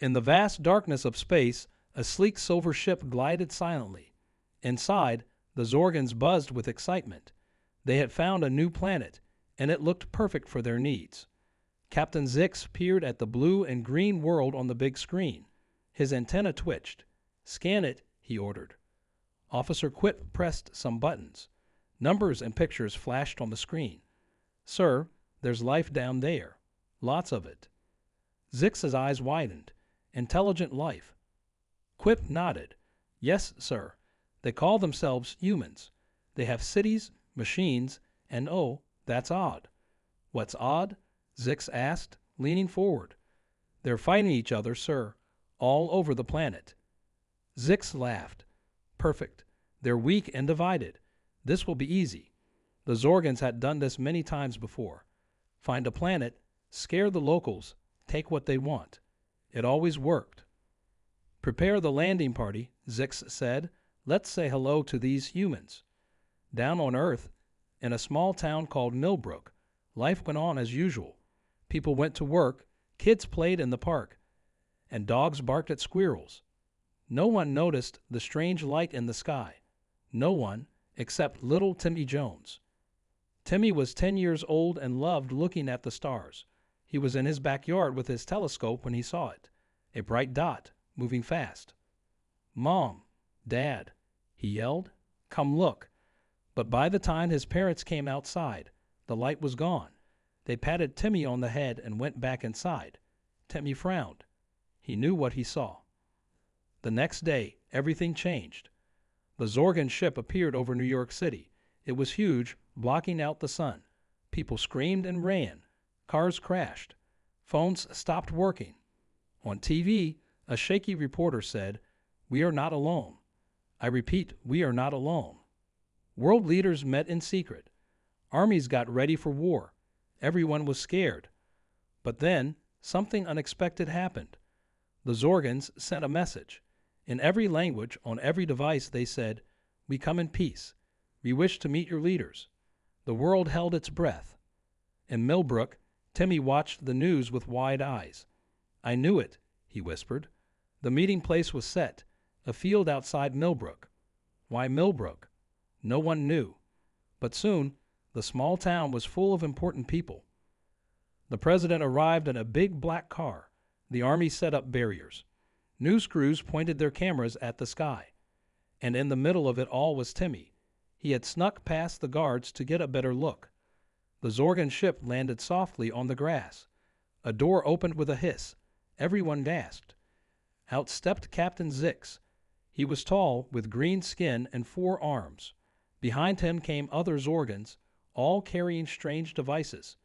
In the vast darkness of space, a sleek silver ship glided silently. Inside, the Zorgans buzzed with excitement. They had found a new planet, and it looked perfect for their needs. Captain Zix peered at the blue and green world on the big screen. His antenna twitched. "Scan it," he ordered. Officer Quip pressed some buttons. Numbers and pictures flashed on the screen. "Sir, there's life down there. Lots of it." Zix's eyes widened. "Intelligent life." Quip nodded. "Yes, sir. They call themselves humans. They have cities, machines, and oh, that's odd." "What's odd?" Zix asked, leaning forward. "They're fighting each other, sir, all over the planet." Zix laughed. "Perfect. They're weak and divided. This will be easy. The Zorgans had done this many times before. Find a planet, scare the locals, take what they want. It always worked." "Prepare the landing party," Zix said. "Let's say hello to these humans." Down on Earth, in a small town called Millbrook, life went on as usual. People went to work, kids played in the park, and dogs barked at squirrels. No one noticed the strange light in the sky. No one, except little Timmy Jones. Timmy was 10 years old and loved looking at the stars. He was in his backyard with his telescope when he saw it, a bright dot, moving fast. "Mom, Dad," he yelled, "come look." But by the time his parents came outside, the light was gone. They patted Timmy on the head and went back inside. Timmy frowned. He knew what he saw. The next day, everything changed. The Zorgan ship appeared over New York City. It was huge, blocking out the sun. People screamed and ran. Cars crashed. Phones stopped working. On TV, a shaky reporter said, "We are not alone. I repeat, we are not alone." World leaders met in secret. Armies got ready for war. Everyone was scared. But then, something unexpected happened. The Zorgans sent a message. In every language, on every device, they said, "We come in peace. We wish to meet your leaders." The world held its breath. In Millbrook, Timmy watched the news with wide eyes. "I knew it," he whispered. The meeting place was set, a field outside Millbrook. Why Millbrook? No one knew. But soon, the small town was full of important people. The president arrived in a big black car. The army set up barriers. News crews pointed their cameras at the sky. And in the middle of it all was Timmy. He had snuck past the guards to get a better look. The Zorgan ship landed softly on the grass. A door opened with a hiss. Everyone gasped. Out stepped Captain Zix. He was tall, with green skin and 4 arms. Behind him came other Zorgans, all carrying strange devices.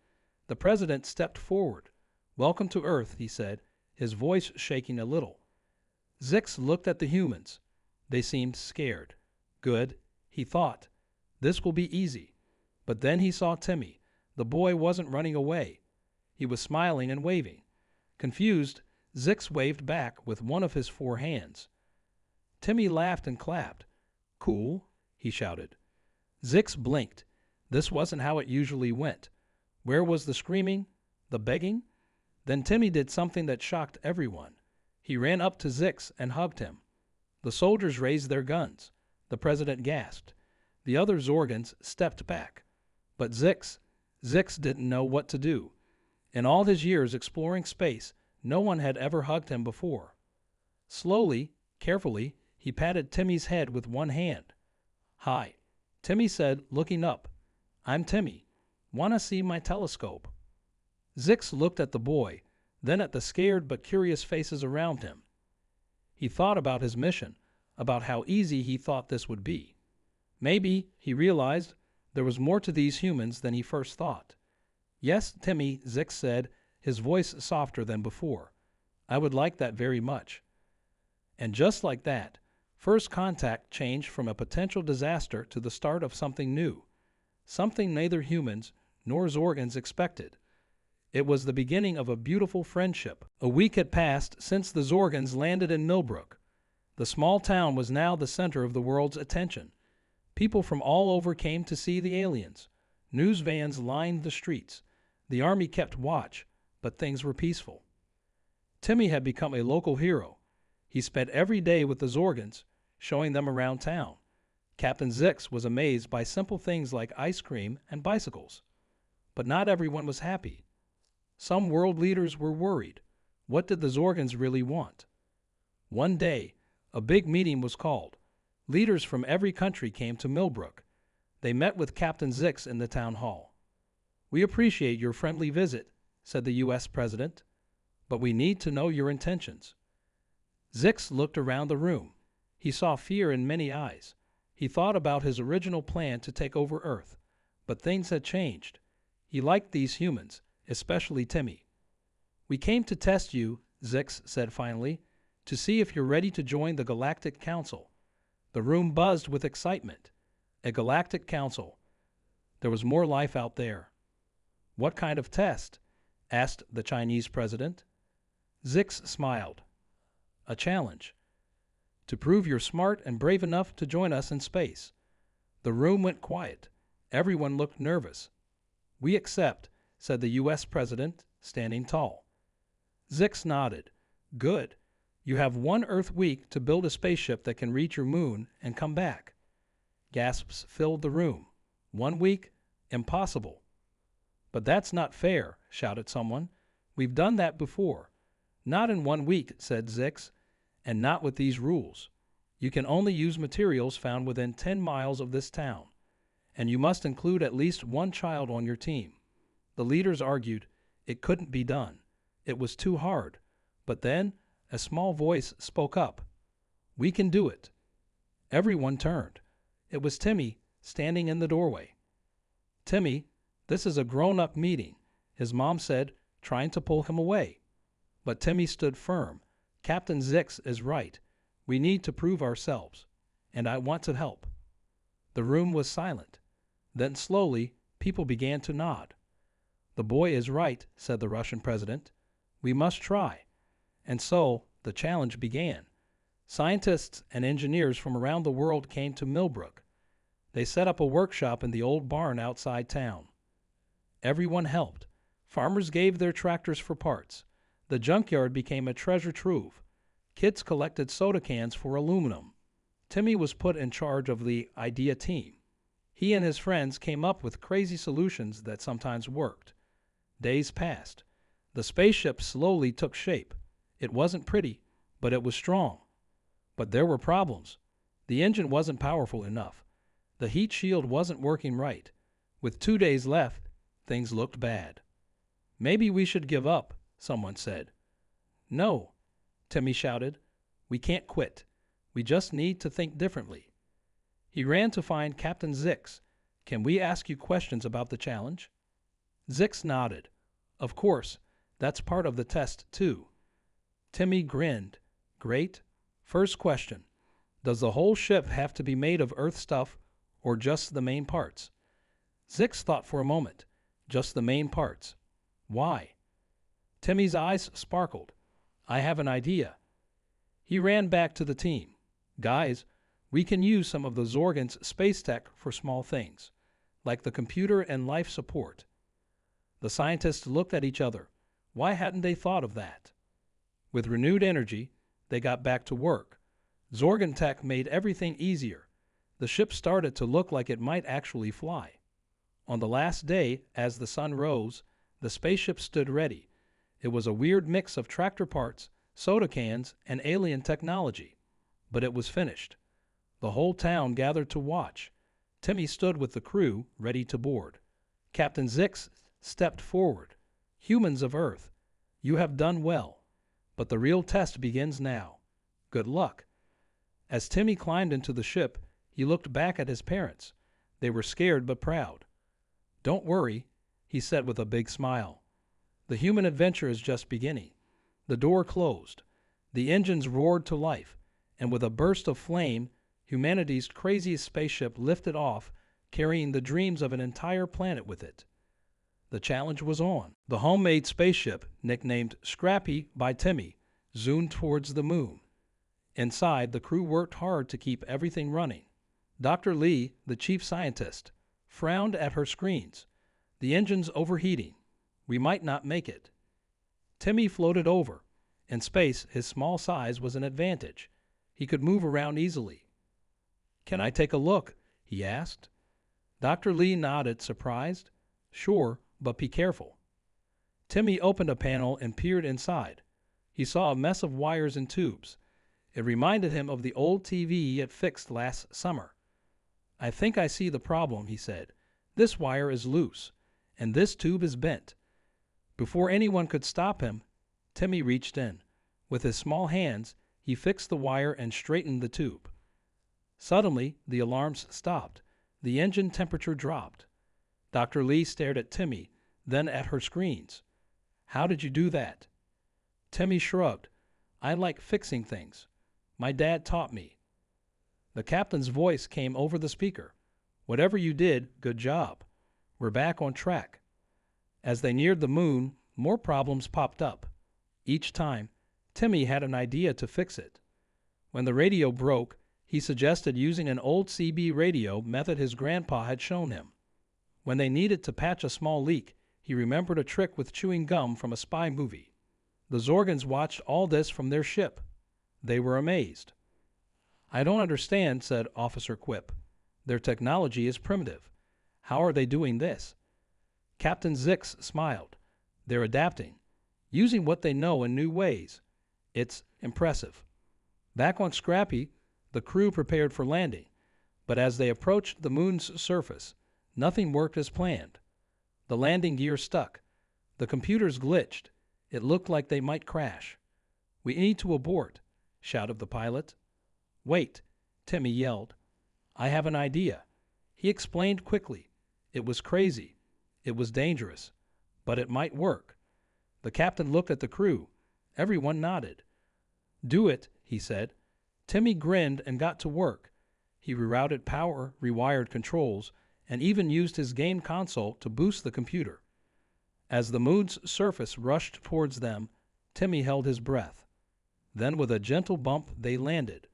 The president stepped forward. "Welcome to Earth," he said, his voice shaking a little. Zix looked at the humans. They seemed scared. Good, he thought. This will be easy. But then he saw Timmy. The boy wasn't running away. He was smiling and waving. Confused, Zix waved back with one of his 4 hands. Timmy laughed and clapped. "Cool," he shouted. Zix blinked. This wasn't how it usually went. Where was the screaming? The begging? Then Timmy did something that shocked everyone. He ran up to Zix and hugged him. The soldiers raised their guns. The president gasped. The other Zorgans stepped back. But Zix didn't know what to do. In all his years exploring space, no one had ever hugged him before. Slowly, carefully, he patted Timmy's head with one hand. "Hi," Timmy said, looking up. "I'm Timmy. Wanna see my telescope?" Zix looked at the boy, then at the scared but curious faces around him. He thought about his mission, about how easy he thought this would be. Maybe, he realized, there was more to these humans than he first thought. "Yes, Timmy," Zix said, his voice softer than before. "I would like that very much." And just like that, first contact changed from a potential disaster to the start of something new. Something neither humans nor Zorgans expected. It was the beginning of a beautiful friendship. A week had passed since the Zorgans landed in Millbrook. The small town was now the center of the world's attention. People from all over came to see the aliens. News vans lined the streets. The army kept watch, but things were peaceful. Timmy had become a local hero. He spent every day with the Zorgans, showing them around town. Captain Zix was amazed by simple things like ice cream and bicycles. But not everyone was happy. Some world leaders were worried. What did the Zorgans really want? One day, a big meeting was called. Leaders from every country came to Millbrook. They met with Captain Zix in the town hall. "We appreciate your friendly visit," said the U.S. President, "but we need to know your intentions." Zix looked around the room. He saw fear in many eyes. He thought about his original plan to take over Earth, but things had changed. He liked these humans, especially Timmy. "We came to test you," Zix said finally, "to see if you're ready to join the Galactic Council." The room buzzed with excitement. A Galactic Council. There was more life out there. "What kind of test?" asked the Chinese president. Zix smiled. "A challenge. To prove you're smart and brave enough to join us in space." The room went quiet. Everyone looked nervous. "We accept," said the U.S. president, standing tall. Zix nodded. "Good. You have 1 Earth week to build a spaceship that can reach your moon and come back." Gasps filled the room. 1 week? Impossible. "But that's not fair," shouted someone. "We've done that before." "Not in 1 week," said Zix, "and not with these rules. You can only use materials found within 10 miles of this town, and you must include at least 1 child on your team." The leaders argued. It couldn't be done. It was too hard. But then a small voice spoke up. "We can do it." Everyone turned. It was Timmy, standing in the doorway. "Timmy, this is a grown-up meeting," his mom said, trying to pull him away. But Timmy stood firm. "Captain Zix is right. We need to prove ourselves, and I want to help." The room was silent. Then slowly, people began to nod. "The boy is right," said the Russian president. "We must try." And so the challenge began. Scientists and engineers from around the world came to Millbrook. They set up a workshop in the old barn outside town. Everyone helped. Farmers gave their tractors for parts. The junkyard became a treasure trove. Kids collected soda cans for aluminum. Timmy was put in charge of the idea team. He and his friends came up with crazy solutions that sometimes worked. Days passed. The spaceship slowly took shape. It wasn't pretty, but it was strong. But there were problems. The engine wasn't powerful enough. The heat shield wasn't working right. With 2 days left, things looked bad. "Maybe we should give up," someone said. "No," Timmy shouted. "We can't quit. We just need to think differently." He ran to find Captain Zix. "Can we ask you questions about the challenge?" Zix nodded. "Of course. That's part of the test, too." Timmy grinned. "Great. First question. Does the whole ship have to be made of Earth stuff or just the main parts?" Zix thought for a moment. "Just the main parts." "Why?" Timmy's eyes sparkled. "I have an idea." He ran back to the team. "Guys, we can use some of the Zorgans' space tech for small things, like the computer and life support." The scientists looked at each other. Why hadn't they thought of that? With renewed energy, they got back to work. Zorgan tech made everything easier. The ship started to look like it might actually fly. On the last day, as the sun rose, the spaceship stood ready. It was a weird mix of tractor parts, soda cans, and alien technology. But it was finished. The whole town gathered to watch. Timmy stood with the crew, ready to board. Captain Zix stepped forward. "Humans of Earth, you have done well. But the real test begins now. Good luck." As Timmy climbed into the ship, he looked back at his parents. They were scared but proud. "Don't worry," he said with a big smile. "The human adventure is just beginning." The door closed. The engines roared to life, and with a burst of flame, humanity's craziest spaceship lifted off, carrying the dreams of an entire planet with it. The challenge was on. The homemade spaceship, nicknamed Scrappy by Timmy, zoomed towards the moon. Inside, the crew worked hard to keep everything running. Dr. Lee, the chief scientist, frowned at her screens. "The engine's overheating. We might not make it." Timmy floated over. In space, his small size was an advantage. He could move around easily. "Can I take a look?" he asked. Dr. Lee nodded, surprised. "Sure, but be careful." Timmy opened a panel and peered inside. He saw a mess of wires and tubes. It reminded him of the old TV he had fixed last summer. "I think I see the problem," he said. "This wire is loose, and this tube is bent." Before anyone could stop him, Timmy reached in. With his small hands, he fixed the wire and straightened the tube. Suddenly, the alarms stopped. The engine temperature dropped. Dr. Lee stared at Timmy, then at her screens. "How did you do that?" Timmy shrugged. "I like fixing things. My dad taught me." The captain's voice came over the speaker. "Whatever you did, good job. We're back on track." As they neared the moon, more problems popped up. Each time, Timmy had an idea to fix it. When the radio broke, he suggested using an old CB radio method his grandpa had shown him. When they needed to patch a small leak, he remembered a trick with chewing gum from a spy movie. The Zorgans watched all this from their ship. They were amazed. "I don't understand," said Officer Quip. "Their technology is primitive. How are they doing this?" Captain Zix smiled. "They're adapting, using what they know in new ways. It's impressive." Back on Scrappy, the crew prepared for landing, but as they approached the moon's surface, nothing worked as planned. The landing gear stuck. The computers glitched. It looked like they might crash. "We need to abort," shouted the pilot. "Wait," Timmy yelled. "I have an idea." He explained quickly. It was crazy. It was dangerous. But it might work. The captain looked at the crew. Everyone nodded. "Do it," he said. Timmy grinned and got to work. He rerouted power, rewired controls, and even used his game console to boost the computer. As the moon's surface rushed towards them, Timmy held his breath. Then with a gentle bump, they landed.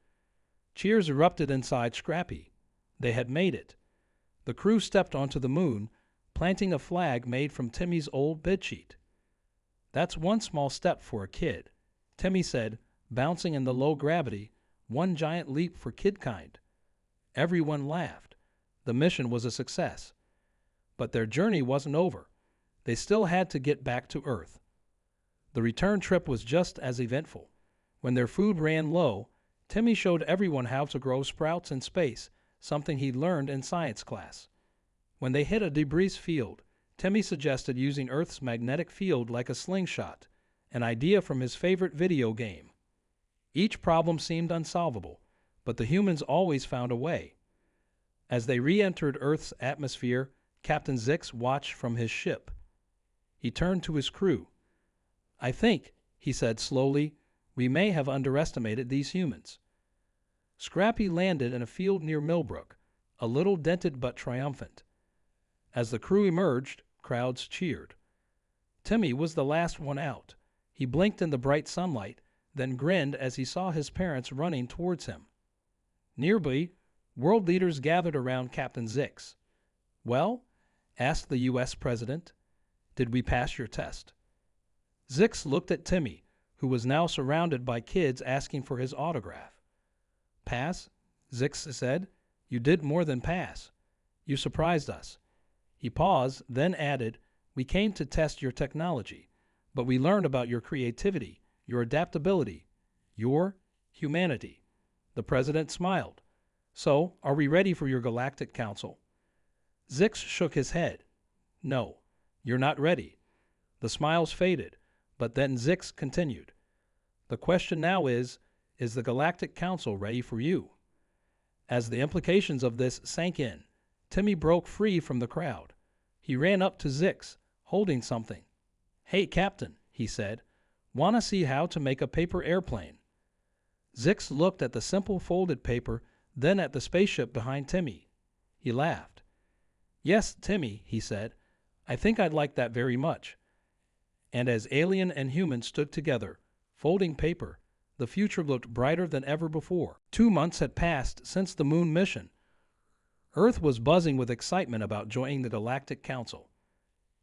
Cheers erupted inside Scrappy. They had made it. The crew stepped onto the moon, planting a flag made from Timmy's old bedsheet. "That's one small step for a kid," Timmy said, bouncing in the low gravity, "one giant leap for kidkind." Everyone laughed. The mission was a success. But their journey wasn't over. They still had to get back to Earth. The return trip was just as eventful. When their food ran low, Timmy showed everyone how to grow sprouts in space, something he'd learned in science class. When they hit a debris field, Timmy suggested using Earth's magnetic field like a slingshot, an idea from his favorite video game. Each problem seemed unsolvable, but the humans always found a way. As they re-entered Earth's atmosphere, Captain Zix watched from his ship. He turned to his crew. "I think," he said slowly, "we may have underestimated these humans." Scrappy landed in a field near Millbrook, a little dented but triumphant. As the crew emerged, crowds cheered. Timmy was the last one out. He blinked in the bright sunlight, then grinned as he saw his parents running towards him. Nearby, world leaders gathered around Captain Zix. "Well?" asked the U.S. President. "Did we pass your test?" Zix looked at Timmy, who was now surrounded by kids asking for his autograph. "Pass?" Zix said. "You did more than pass. You surprised us." He paused, then added, "We came to test your technology, but we learned about your creativity, your adaptability, your humanity." The president smiled. "So, are we ready for your Galactic Council?" Zix shook his head. "No, you're not ready." The smiles faded, but then Zix continued. "The question now is the Galactic Council ready for you?" As the implications of this sank in, Timmy broke free from the crowd. He ran up to Zix, holding something. "Hey, Captain," he said, "wanna see how to make a paper airplane?" Zix looked at the simple folded paper, then at the spaceship behind Timmy. He laughed. "Yes, Timmy," he said, "I think I'd like that very much." And as alien and human stood together, folding paper, the future looked brighter than ever before. 2 months had passed since the moon mission. Earth was buzzing with excitement about joining the Galactic Council.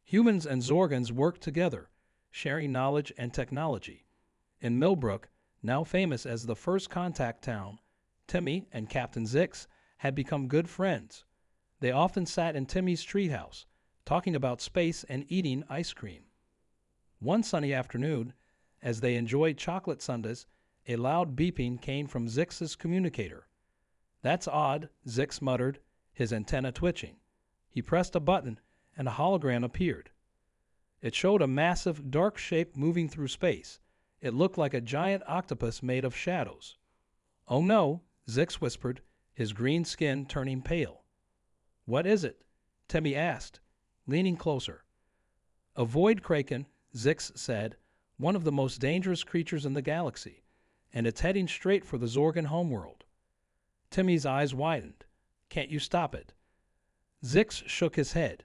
Humans and Zorgans worked together, sharing knowledge and technology. In Millbrook, now famous as the first contact town, Timmy and Captain Zix had become good friends. They often sat in Timmy's treehouse, talking about space and eating ice cream. One sunny afternoon, as they enjoyed chocolate sundaes, a loud beeping came from Zix's communicator. "That's odd," Zix muttered, his antenna twitching. He pressed a button, and a hologram appeared. It showed a massive, dark shape moving through space. It looked like a giant octopus made of shadows. "Oh no," Zix whispered, his green skin turning pale. "What is it?" Timmy asked, leaning closer. "A void kraken," Zix said, "one of the most dangerous creatures in the galaxy, and it's heading straight for the Zorgan homeworld." Timmy's eyes widened. "Can't you stop it?" Zix shook his head.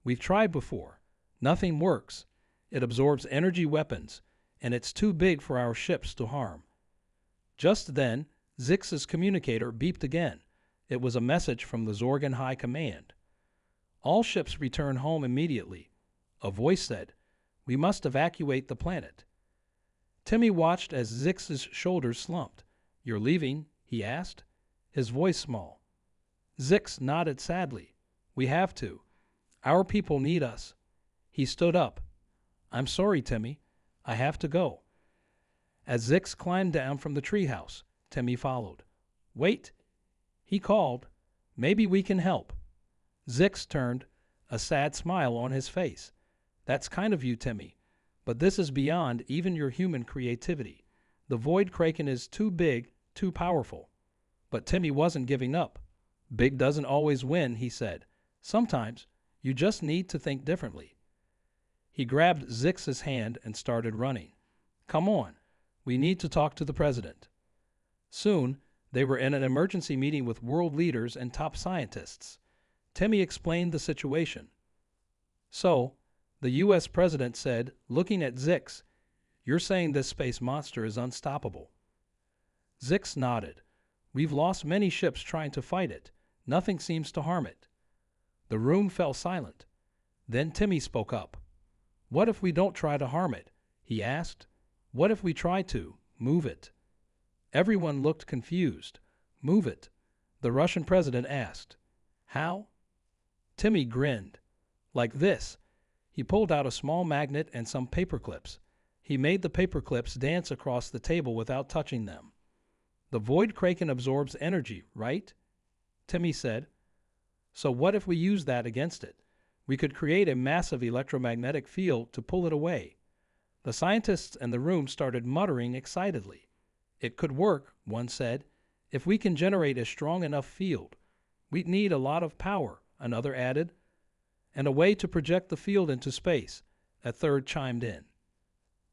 "We've tried before. Nothing works. It absorbs energy weapons, and it's too big for our ships to harm." Just then, Zix's communicator beeped again. It was a message from the Zorgan High Command. "All ships return home immediately," a voice said. "We must evacuate the planet." Timmy watched as Zix's shoulders slumped. "You're leaving?" he asked, his voice small. Zix nodded sadly. "We have to. Our people need us." He stood up. "I'm sorry, Timmy. I have to go." As Zix climbed down from the treehouse, Timmy followed. "Wait," he called. "Maybe we can help." Zix turned, a sad smile on his face. "That's kind of you, Timmy, but this is beyond even your human creativity. The Void Kraken is too big, too powerful." But Timmy wasn't giving up. "Big doesn't always win," he said. "Sometimes you just need to think differently." He grabbed Zix's hand and started running. "Come on, we need to talk to the president." Soon, they were in an emergency meeting with world leaders and top scientists. Timmy explained the situation. "So, the U.S. president said, looking at Zix, you're saying this space monster is unstoppable." Zix nodded. "We've lost many ships trying to fight it. Nothing seems to harm it." The room fell silent. Then Timmy spoke up. "What if we don't try to harm it?" he asked. "What if we try to move it?" Everyone looked confused. "Move it?" the Russian president asked. "How?" Timmy grinned. "Like this." He pulled out a small magnet and some paper clips. He made the paper clips dance across the table without touching them. "The Void Kraken absorbs energy, right?" Timmy said. "So what if we use that against it? We could create a massive electromagnetic field to pull it away." The scientists in the room started muttering excitedly. "It could work," one said, "if we can generate a strong enough field." "We'd need a lot of power," another added. "And a way to project the field into space," a third chimed in.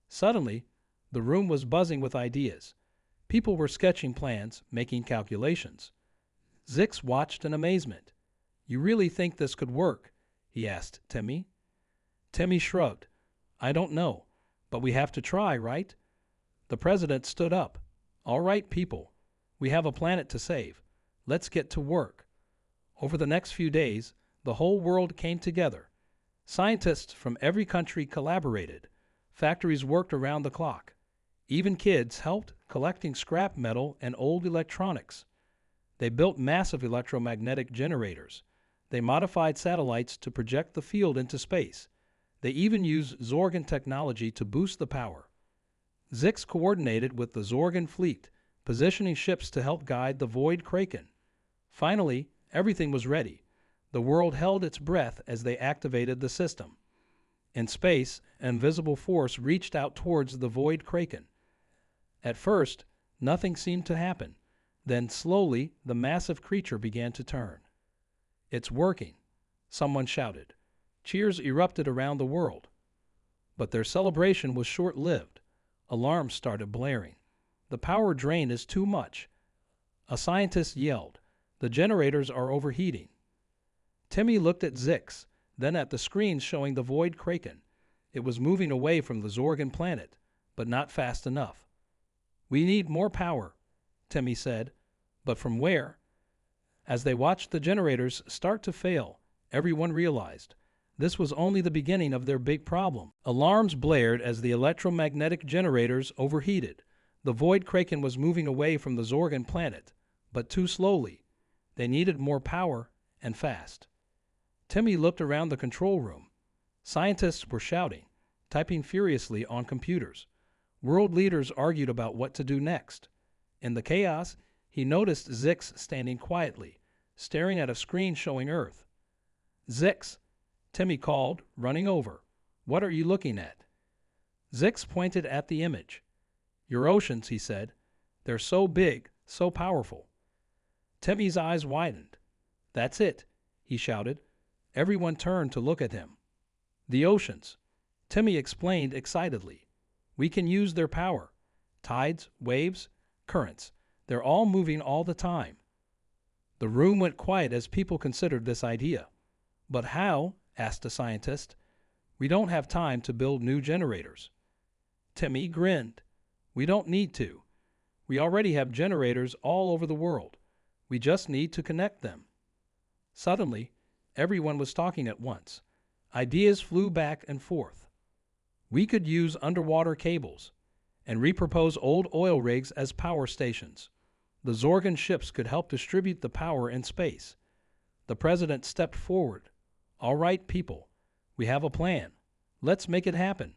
Suddenly, the room was buzzing with ideas. People were sketching plans, making calculations. Zix watched in amazement. "You really think this could work?" he asked Timmy. Timmy shrugged. "I don't know, but we have to try, right?" The president stood up. "All right, people. We have a planet to save. Let's get to work." Over the next few days, the whole world came together. Scientists from every country collaborated. Factories worked around the clock. Even kids helped collecting scrap metal and old electronics. They built massive electromagnetic generators. They modified satellites to project the field into space. They even used Zorgan technology to boost the power. Zix coordinated with the Zorgan fleet, positioning ships to help guide the Void Kraken. Finally, everything was ready. The world held its breath as they activated the system. In space, an invisible force reached out towards the Void Kraken. At first, nothing seemed to happen. Then slowly, the massive creature began to turn. "It's working," someone shouted. Cheers erupted around the world. But their celebration was short-lived. Alarms started blaring. "The power drain is too much." A scientist yelled, "The generators are overheating." Timmy looked at Zix, then at the screens showing the Void Kraken. It was moving away from the Zorgan planet, but not fast enough. "We need more power," Timmy said. "But from where?" As they watched the generators start to fail, everyone realized This was only the beginning of their big problem. Alarms blared as the electromagnetic generators overheated. The Void Kraken was moving away from the Zorgan planet, but too slowly. They needed more power, and fast. Timmy looked around the control room. Scientists were shouting, typing furiously on computers. World leaders argued about what to do next. In the chaos, he noticed Zix standing quietly, staring at a screen showing Earth. "Zix," Timmy called, running over. "What are you looking at?" Zix pointed at the image. "Your oceans," he said. "They're so big, so powerful." Timmy's eyes widened. "That's it," he shouted. Everyone turned to look at him. "The oceans," Timmy explained excitedly. "We can use their power. Tides, waves, currents. They're all moving all the time." The room went quiet as people considered this idea. "But how?" asked a scientist. "We don't have time to build new generators." Timmy grinned. "We don't need to. We already have generators all over the world. We just need to connect them." Suddenly, everyone was talking at once. Ideas flew back and forth. "We could use underwater cables and repurpose old oil rigs as power stations. The Zorgan ships could help distribute the power in space." The president stepped forward. "All right, people. We have a plan. Let's make it happen."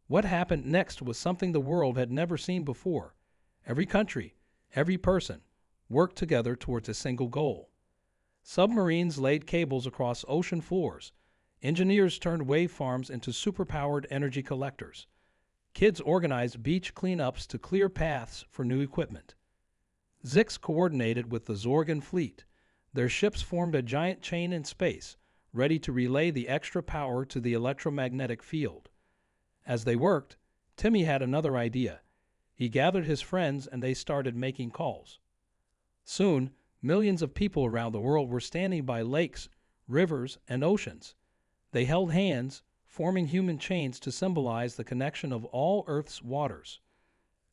What happened next was something the world had never seen before. Every country, every person, worked together towards a single goal. Submarines laid cables across ocean floors. Engineers turned wave farms into superpowered energy collectors. Kids organized beach cleanups to clear paths for new equipment. Zix coordinated with the Zorgan fleet. Their ships formed a giant chain in space, ready to relay the extra power to the electromagnetic field. As they worked, Timmy had another idea. He gathered his friends and they started making calls. Soon, millions of people around the world were standing by lakes, rivers, and oceans. They held hands, forming human chains to symbolize the connection of all Earth's waters.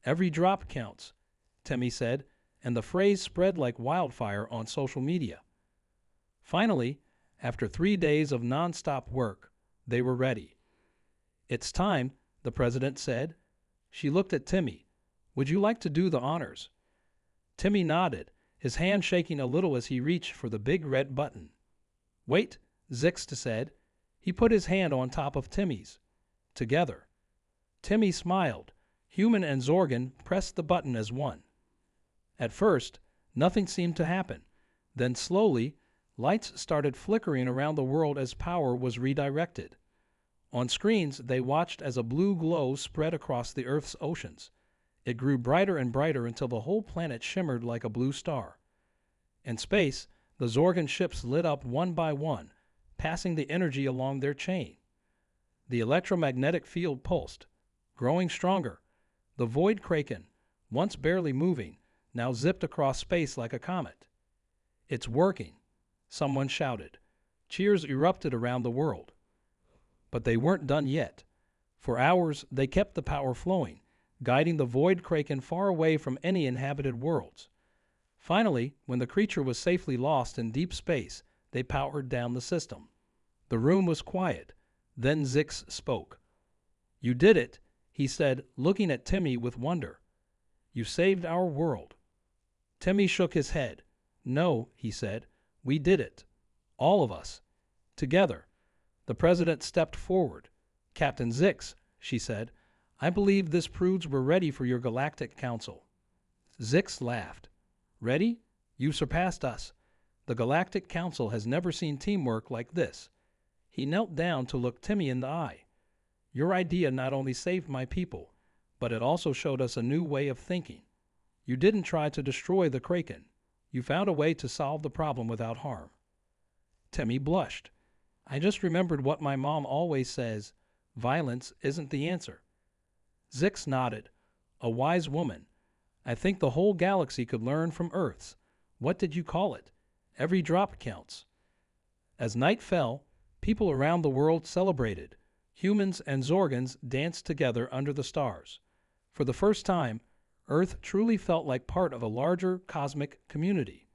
"Every drop counts," Timmy said, and the phrase spread like wildfire on social media. Finally, after 3 days of non-stop work, they were ready. "It's time," the president said. She looked at Timmy. "Would you like to do the honors?" Timmy nodded, his hand shaking a little as he reached for the big red button. "Wait," Zix said. He put his hand on top of Timmy's. "Together." Timmy smiled. Human and Zorgan pressed the button as one. At first, nothing seemed to happen. Then slowly, lights started flickering around the world as power was redirected. On screens, they watched as a blue glow spread across the Earth's oceans. It grew brighter and brighter until the whole planet shimmered like a blue star. In space, the Zorgan ships lit up one by one, passing the energy along their chain. The electromagnetic field pulsed, growing stronger. The Void Kraken, once barely moving, now zipped across space like a comet. "It's working," someone shouted. Cheers erupted around the world. But they weren't done yet. For hours, they kept the power flowing, guiding the Void Kraken far away from any inhabited worlds. Finally, when the creature was safely lost in deep space, they powered down the system. The room was quiet. Then Zix spoke. "You did it," he said, looking at Timmy with wonder. "You saved our world." Timmy shook his head. "No," he said, "we did it. All of us. Together." The president stepped forward. "Captain Zix," she said, "I believe this proves we're ready for your Galactic Council." Zix laughed. "Ready? You surpassed us. The Galactic Council has never seen teamwork like this." He knelt down to look Timmy in the eye. "Your idea not only saved my people, but it also showed us a new way of thinking. You didn't try to destroy the Kraken. You found a way to solve the problem without harm." Timmy blushed. "I just remembered what my mom always says, violence isn't the answer." Zix nodded. "A wise woman. I think the whole galaxy could learn from Earth's. What did you call it? Every drop counts." As night fell, people around the world celebrated. Humans and Zorgans danced together under the stars. For the first time, Earth truly felt like part of a larger cosmic community.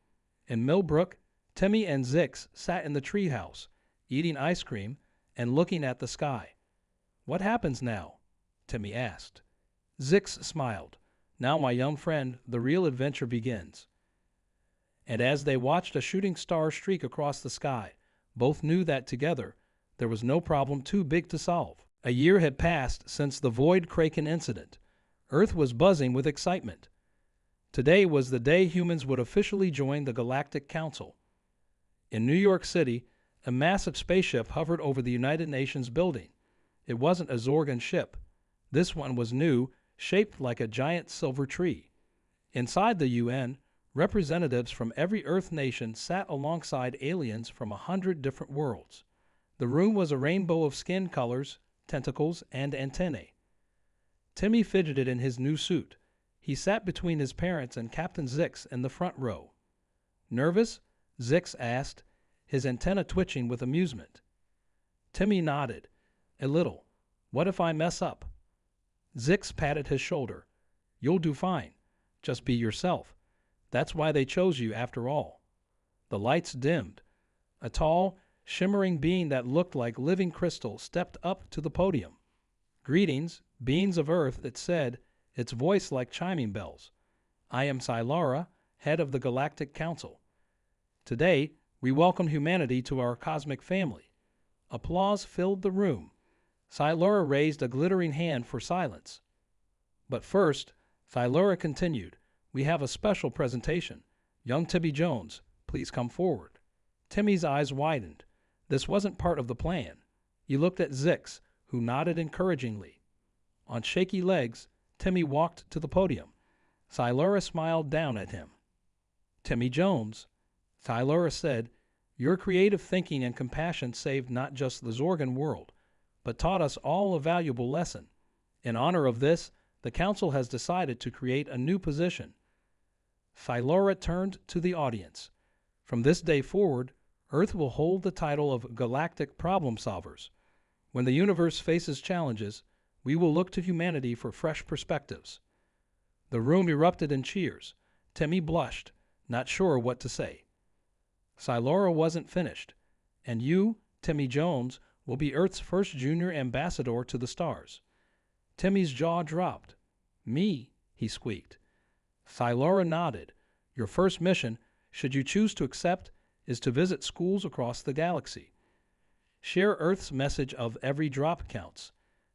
In Millbrook, Timmy and Zix sat in the treehouse, eating ice cream, and looking at the sky. "What happens now?" Timmy asked. Zix smiled. "Now, my young friend, the real adventure begins." And as they watched a shooting star streak across the sky, both knew that together there was no problem too big to solve. A year had passed since the Void Kraken incident. Earth was buzzing with excitement. Today was the day humans would officially join the Galactic Council. In New York City, a massive spaceship hovered over the United Nations building. It wasn't a Zorgan ship. This one was new, shaped like a giant silver tree. Inside the UN, representatives from every Earth nation sat alongside aliens from 100 different worlds. The room was a rainbow of skin colors, tentacles, and antennae. Timmy fidgeted in his new suit. He sat between his parents and Captain Zix in the front row. "Nervous?" Zix asked, his antenna twitching with amusement. Timmy nodded. "A little. What if I mess up?" Zix patted his shoulder. "You'll do fine. Just be yourself. That's why they chose you after all." The lights dimmed. A tall, shimmering being that looked like living crystal stepped up to the podium. "Greetings, beings of Earth," it said, its voice like chiming bells. "I am Silara, head of the Galactic Council. Today, we welcome humanity to our cosmic family." Applause filled the room. Silara raised a glittering hand for silence. "But first," Silara continued, "we have a special presentation. Young Timmy Jones, please come forward." Timmy's eyes widened. This wasn't part of the plan. He looked at Zix, who nodded encouragingly. On shaky legs, Timmy walked to the podium. Silara smiled down at him. "Timmy Jones," Silara said, "your creative thinking and compassion saved not just the Zorgan world, but taught us all a valuable lesson. In honor of this, the Council has decided to create a new position." Silara turned to the audience. "From this day forward, Earth will hold the title of Galactic Problem Solvers. When the universe faces challenges, we will look to humanity for fresh perspectives." The room erupted in cheers. Timmy blushed, not sure what to say. Silara wasn't finished. "And you, Timmy Jones, will be Earth's first junior ambassador to the stars." Timmy's jaw dropped. "Me?" he squeaked. Silara nodded. "Your first mission, should you choose to accept, is to visit schools across the galaxy. Share Earth's message of every drop counts.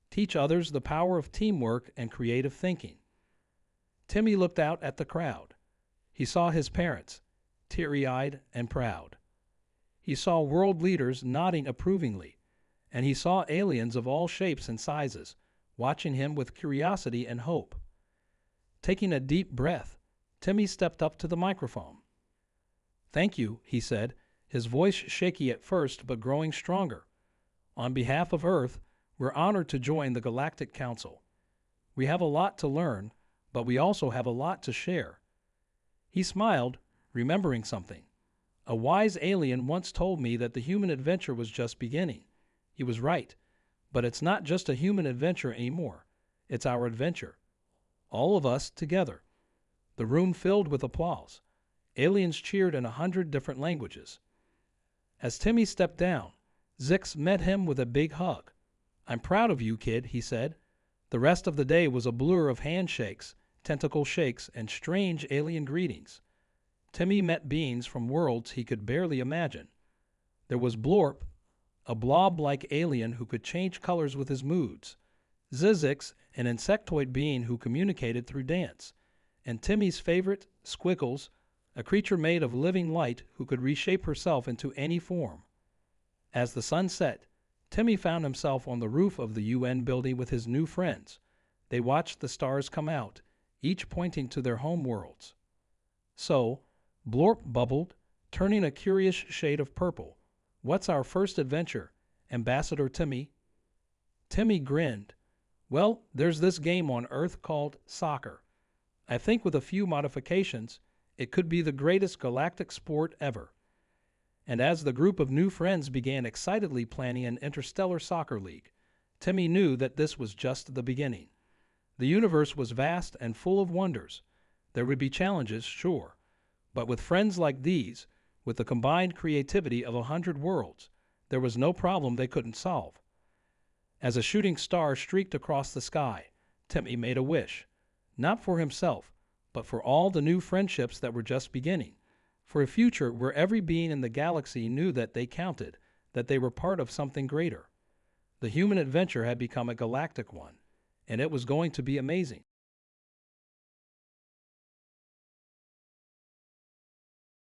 Teach others the power of teamwork and creative thinking." Timmy looked out at the crowd. He saw his parents, teary-eyed and proud. He saw world leaders nodding approvingly, and he saw aliens of all shapes and sizes, watching him with curiosity and hope. Taking a deep breath, Timmy stepped up to the microphone. "Thank you," he said, his voice shaky at first but growing stronger. "On behalf of Earth, we're honored to join the Galactic Council. We have a lot to learn, but we also have a lot to share." He smiled, remembering something. "A wise alien once told me that the human adventure was just beginning. He was right, but it's not just a human adventure anymore. It's our adventure. All of us together." The room filled with applause. Aliens cheered in 100 different languages. As Timmy stepped down, Zix met him with a big hug. "I'm proud of you, kid," he said. The rest of the day was a blur of handshakes, tentacle shakes, and strange alien greetings. Timmy met beings from worlds he could barely imagine. There was Blorp, a blob-like alien who could change colors with his moods, Zizix, an insectoid being who communicated through dance, and Timmy's favorite, Squiggles, a creature made of living light who could reshape herself into any form. As the sun set, Timmy found himself on the roof of the UN building with his new friends. They watched the stars come out, each pointing to their home worlds. "So," Blorp bubbled, turning a curious shade of purple, "what's our first adventure, Ambassador Timmy?" Timmy grinned. "Well, there's this game on Earth called soccer. I think with a few modifications, it could be the greatest galactic sport ever." And as the group of new friends began excitedly planning an interstellar soccer league, Timmy knew that this was just the beginning. The universe was vast and full of wonders. There would be challenges, sure, but with friends like these, with the combined creativity of 100 worlds, There was no problem they couldn't solve. As a shooting star streaked across the sky, Timmy made a wish, not for himself, but for all the new friendships that were just beginning, for a future where every being in the galaxy knew that they counted, that they were part of something greater. The human adventure had become a galactic one, and it was going to be amazing.